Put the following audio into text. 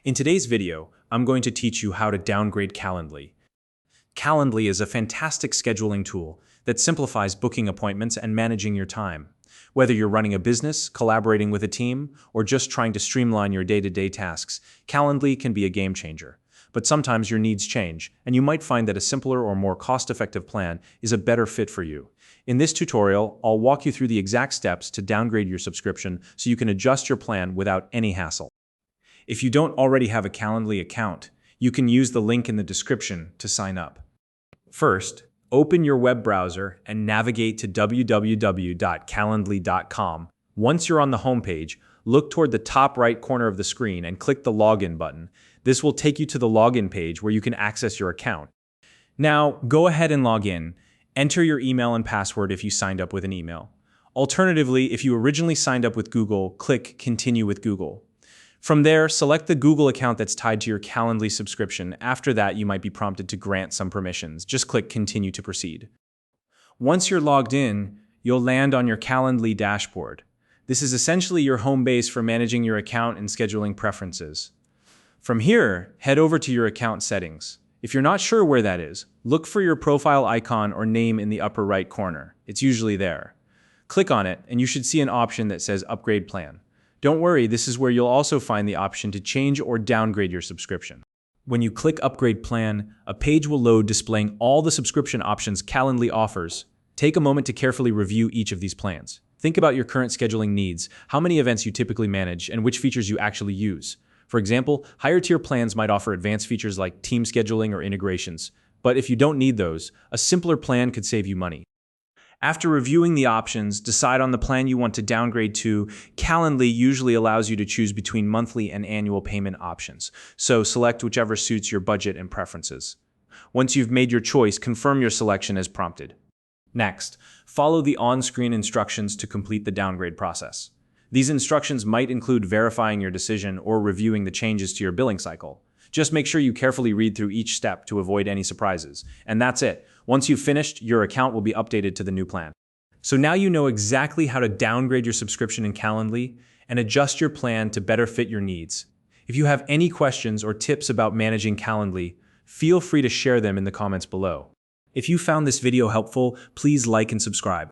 In today's video, I'm going to teach you how to downgrade Calendly. Calendly is a fantastic scheduling tool that simplifies booking appointments and managing your time. Whether you're running a business, collaborating with a team, or just trying to streamline your day-to-day tasks, Calendly can be a game changer. But sometimes your needs change, and you might find that a simpler or more cost-effective plan is a better fit for you. In this tutorial, I'll walk you through the exact steps to downgrade your subscription so you can adjust your plan without any hassle. If you don't already have a Calendly account, you can use the link in the description to sign up. First, open your web browser and navigate to www.calendly.com. Once you're on the homepage, look toward the top right corner of the screen and click the Login button. This will take you to the login page where you can access your account. Now, go ahead and log in. Enter your email and password if you signed up with an email. Alternatively, if you originally signed up with Google, click Continue with Google. From there, select the Google account that's tied to your Calendly subscription. After that, you might be prompted to grant some permissions. Just click Continue to proceed. Once you're logged in, you'll land on your Calendly dashboard. This is essentially your home base for managing your account and scheduling preferences. From here, head over to your account settings. If you're not sure where that is, look for your profile icon or name in the upper right corner. It's usually there. Click on it, and you should see an option that says Upgrade Plan. Don't worry, this is where you'll also find the option to change or downgrade your subscription. When you click Upgrade Plan, a page will load displaying all the subscription options Calendly offers. Take a moment to carefully review each of these plans. Think about your current scheduling needs, how many events you typically manage, and which features you actually use. For example, higher tier plans might offer advanced features like team scheduling or integrations, but if you don't need those, a simpler plan could save you money. After reviewing the options, decide on the plan you want to downgrade to. Calendly usually allows you to choose between monthly and annual payment options, so select whichever suits your budget and preferences. Once you've made your choice, confirm your selection as prompted. Next, follow the on-screen instructions to complete the downgrade process. These instructions might include verifying your decision or reviewing the changes to your billing cycle. Just make sure you carefully read through each step to avoid any surprises. And that's it. Once you've finished, your account will be updated to the new plan. So now you know exactly how to downgrade your subscription in Calendly and adjust your plan to better fit your needs. If you have any questions or tips about managing Calendly, feel free to share them in the comments below. If you found this video helpful, please like and subscribe.